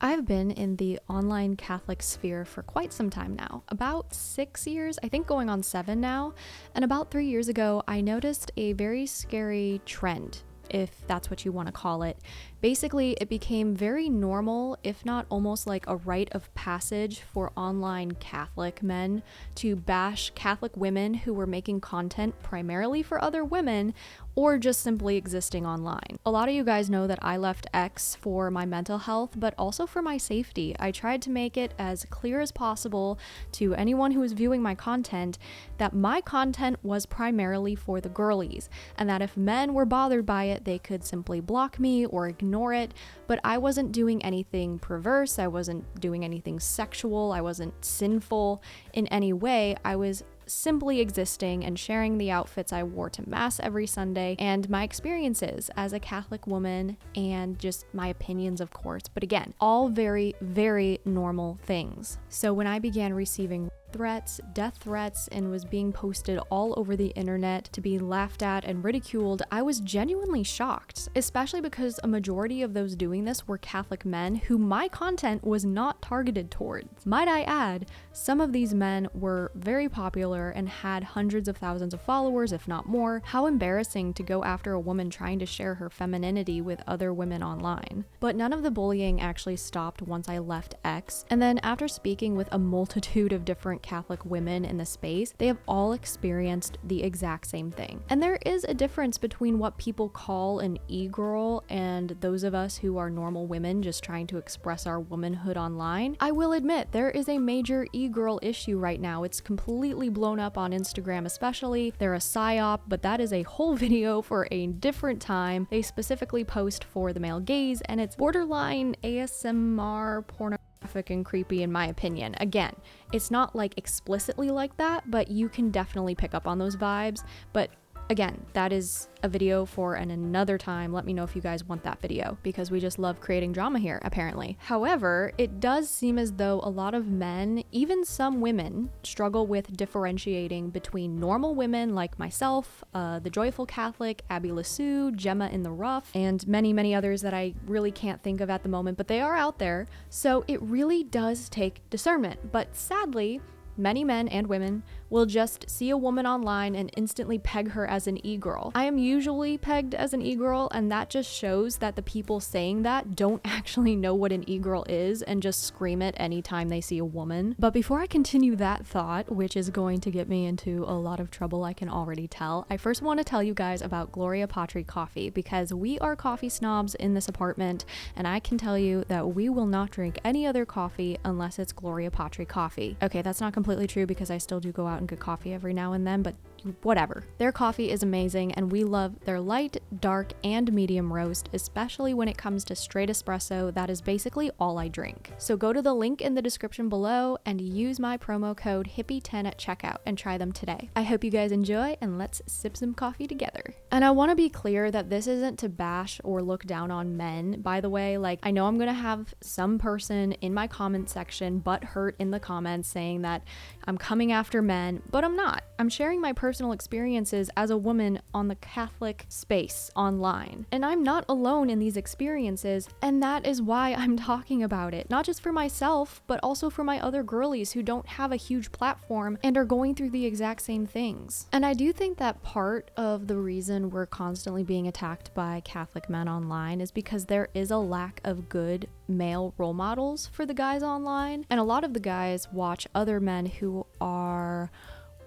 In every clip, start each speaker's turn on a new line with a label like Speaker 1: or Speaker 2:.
Speaker 1: I've been in the online Catholic sphere for quite some time now, about 6 years, I think going on 7 now, and about 3 years ago, I noticed a very scary trend, if that's what you want to call it. Basically, it became very normal, if not almost like a rite of passage for online Catholic men to bash Catholic women who were making content primarily for other women or just simply existing online. A lot of you guys know that I left X for my mental health, but also for my safety. I tried to make it as clear as possible to anyone who was viewing my content that my content was primarily for the girlies, and that if men were bothered by it, they could simply block me or ignore it, but I wasn't doing anything perverse, I wasn't doing anything sexual, I wasn't sinful in any way. I was simply existing and sharing the outfits I wore to mass every Sunday and my experiences as a Catholic woman and just my opinions, of course. But again, all very, very normal things. So when I began receiving threats, death threats, and was being posted all over the internet to be laughed at and ridiculed, I was genuinely shocked, especially because a majority of those doing this were Catholic men who my content was not targeted towards. Might I add, some of these men were very popular and had hundreds of thousands of followers, if not more. How embarrassing to go after a woman trying to share her femininity with other women online. But none of the bullying actually stopped once I left X, and then after speaking with a multitude of different Catholic women in the space, they have all experienced the exact same thing. And there is a difference between what people call an e-girl and those of us who are normal women just trying to express our womanhood online. I will admit, there is a major e-girl issue right now. It's completely blown up on Instagram especially. They're a psyop, but that is a whole video for a different time. They specifically post for the male gaze, and it's borderline ASMR pornographic and creepy in my opinion. Again, it's not like explicitly like that, but you can definitely pick up on those vibes. But again, that is a video for another time. Let me know if you guys want that video, because we just love creating drama here, apparently. However, it does seem as though a lot of men, even some women, struggle with differentiating between normal women like myself, the Joyful Catholic, Abby Lassou, Gemma in the Rough, and many, many others that I really can't think of at the moment, but they are out there. So it really does take discernment. But sadly, many men and women will just see a woman online and instantly peg her as an e-girl. I am usually pegged as an e-girl, and that just shows that the people saying that don't actually know what an e-girl is and just scream it anytime they see a woman. But before I continue that thought, which is going to get me into a lot of trouble, I can already tell, I first want to tell you guys about Gloria Patri coffee, because we are coffee snobs in this apartment, and I can tell you that we will not drink any other coffee unless it's Gloria Patri coffee. Okay, that's not completely true, because I still do go out and get coffee every now and then, but whatever. Their coffee is amazing, and we love their light, dark, and medium roast, especially when it comes to straight espresso. That is basically all I drink. So go to the link in the description below and use my promo code HIPPIE10 at checkout and try them today. I hope you guys enjoy, and let's sip some coffee together. And I want to be clear that this isn't to bash or look down on men, by the way. Like, I know I'm gonna have some person in my comment section butthurt in the comments saying that I'm coming after men, but I'm not. I'm sharing my personal experiences as a woman on the Catholic space online. And I'm not alone in these experiences, and that is why I'm talking about it. Not just for myself, but also for my other girlies who don't have a huge platform and are going through the exact same things. And I do think that part of the reason we're constantly being attacked by Catholic men online is because there is a lack of good male role models for the guys online. And a lot of the guys watch other men who are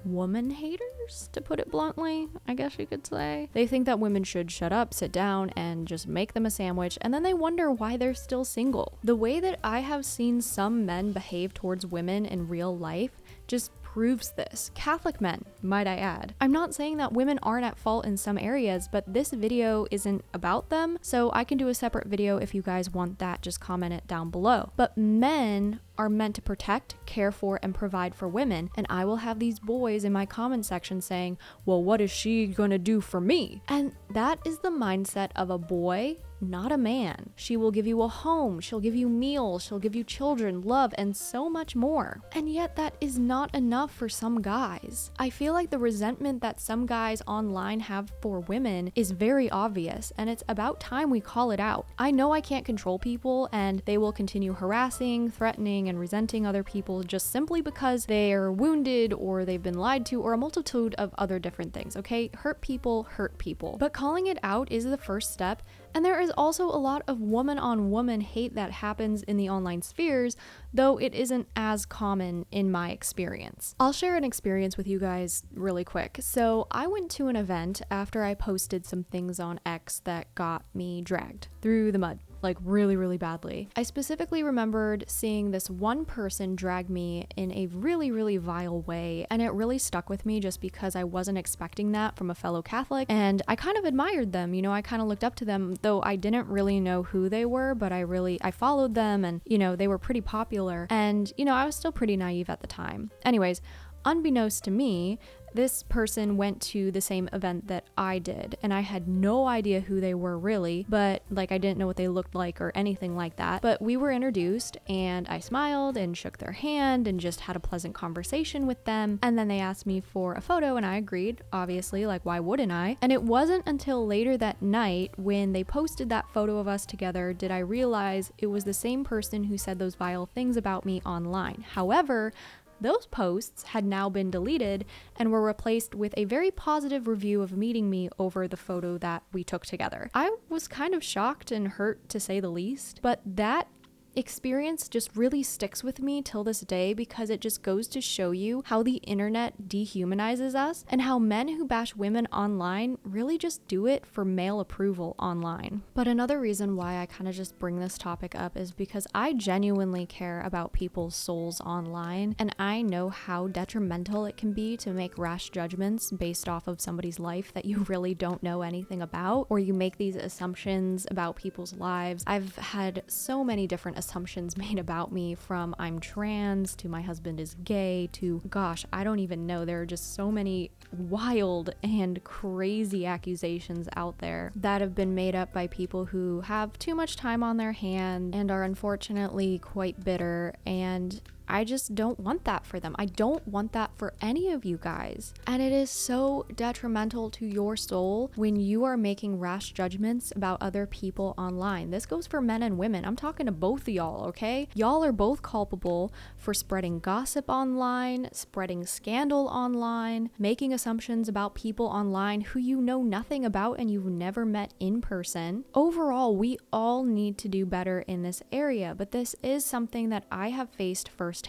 Speaker 1: woman haters, to put it bluntly, I guess you could say. They think that women should shut up, sit down, and just make them a sandwich, and then they wonder why they're still single. The way that I have seen some men behave towards women in real life just proves this. Catholic men, might I add. I'm not saying that women aren't at fault in some areas, but this video isn't about them, so I can do a separate video if you guys want that. Just comment it down below. But men are meant to protect, care for, and provide for women, and I will have these boys in my comment section saying, well, what is she gonna do for me? And that is the mindset of a boy not a man. She will give you a home, she'll give you meals, she'll give you children, love, and so much more. And yet that is not enough for some guys. I feel like the resentment that some guys online have for women is very obvious, and it's about time we call it out. I know I can't control people, and they will continue harassing, threatening, and resenting other people just simply because they're wounded or they've been lied to or a multitude of other different things, okay? Hurt people hurt people. But calling it out is the first step, and there is also a lot of woman-on-woman hate that happens in the online spheres, though it isn't as common in my experience. I'll share an experience with you guys really quick. So I went to an event after I posted some things on X that got me dragged through the mud, like really, really badly. I specifically remembered seeing this one person drag me in a really, really vile way, and it really stuck with me just because I wasn't expecting that from a fellow Catholic, and I kind of admired them, you know, I kind of looked up to them, though I didn't really know who they were, but I followed them, and, you know, they were pretty popular, and, you know, I was still pretty naive at the time. Anyways, unbeknownst to me, this person went to the same event that I did, and I had no idea who they were really, but like I didn't know what they looked like or anything like that. But we were introduced, and I smiled and shook their hand and just had a pleasant conversation with them. And then they asked me for a photo, and I agreed, obviously, like why wouldn't I? And it wasn't until later that night when they posted that photo of us together did I realize it was the same person who said those vile things about me online. However, those posts had now been deleted and were replaced with a very positive review of meeting me over the photo that we took together. I was kind of shocked and hurt, to say the least, but that experience just really sticks with me till this day because it just goes to show you how the internet dehumanizes us and how men who bash women online really just do it for male approval online. But another reason why I kind of just bring this topic up is because I genuinely care about people's souls online, and I know how detrimental it can be to make rash judgments based off of somebody's life that you really don't know anything about, or you make these assumptions about people's lives. I've had so many different assumptions made about me, from I'm trans to my husband is gay to gosh, I don't even know. There are just so many wild and crazy accusations out there that have been made up by people who have too much time on their hand and are unfortunately quite bitter, and I just don't want that for them. I don't want that for any of you guys. And it is so detrimental to your soul when you are making rash judgments about other people online. This goes for men and women. I'm talking to both of y'all, okay? Y'all are both culpable for spreading gossip online, spreading scandal online, making assumptions about people online who you know nothing about and you've never met in person. Overall, we all need to do better in this area, but this is something that I have faced firsthand,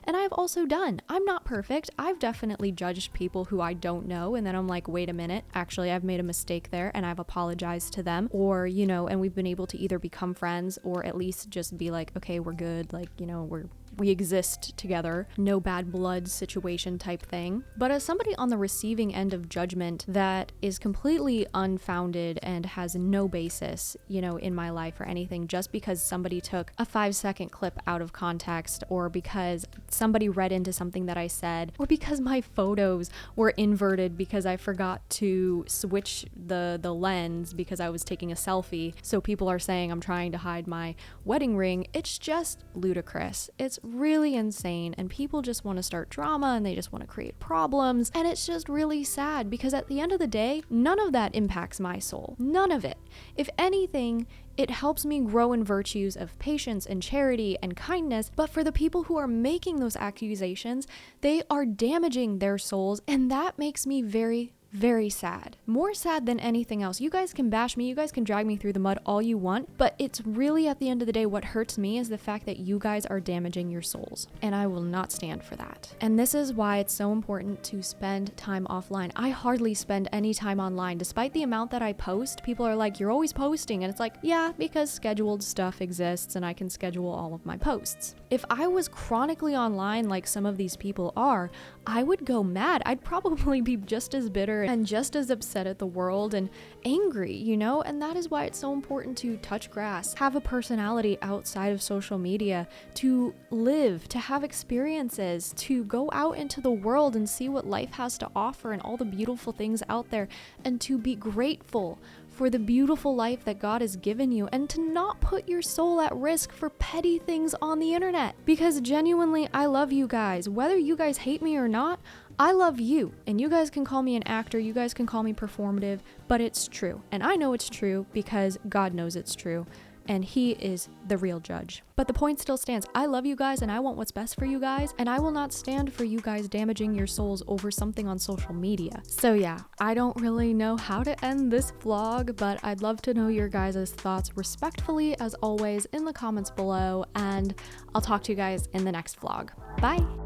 Speaker 1: and I've also done. I'm not perfect. I've definitely judged people who I don't know, and then I'm like, wait a minute, actually I've made a mistake there, and I've apologized to them, or, you know, and we've been able to either become friends or at least just be like, okay, we're good, like, you know, we exist together, no bad blood situation type thing. But as somebody on the receiving end of judgment that is completely unfounded and has no basis, you know, in my life or anything, just because somebody took a 5-second clip out of context, or because somebody read into something that I said, or because my photos were inverted because I forgot to switch the lens because I was taking a selfie, so people are saying I'm trying to hide my wedding ring. It's just ludicrous. It's really insane, and people just want to start drama and they just want to create problems, and it's just really sad because at the end of the day, none of that impacts my soul. None of it. If anything, it helps me grow in virtues of patience and charity and kindness, but for the people who are making those accusations, they are damaging their souls, and that makes me very, very sad. More sad than anything else. You guys can bash me, you guys can drag me through the mud all you want, but it's really at the end of the day what hurts me is the fact that you guys are damaging your souls, and I will not stand for that. And this is why it's so important to spend time offline. I hardly spend any time online. Despite the amount that I post, people are like, you're always posting, and it's like, yeah, because scheduled stuff exists and I can schedule all of my posts. If I was chronically online like some of these people are, I would go mad. I'd probably be just as bitter and just as upset at the world and angry, you know? And that is why it's so important to touch grass, have a personality outside of social media, to live, to have experiences, to go out into the world and see what life has to offer and all the beautiful things out there, and to be grateful for the beautiful life that God has given you and to not put your soul at risk for petty things on the internet. Because genuinely, I love you guys. Whether you guys hate me or not, I love you. And you guys can call me an actor, you guys can call me performative, but it's true. And I know it's true because God knows it's true. And he is the real judge. But the point still stands. I love you guys and I want what's best for you guys, and I will not stand for you guys damaging your souls over something on social media. So yeah, I don't really know how to end this vlog, but I'd love to know your guys' thoughts respectfully as always in the comments below, and I'll talk to you guys in the next vlog. Bye!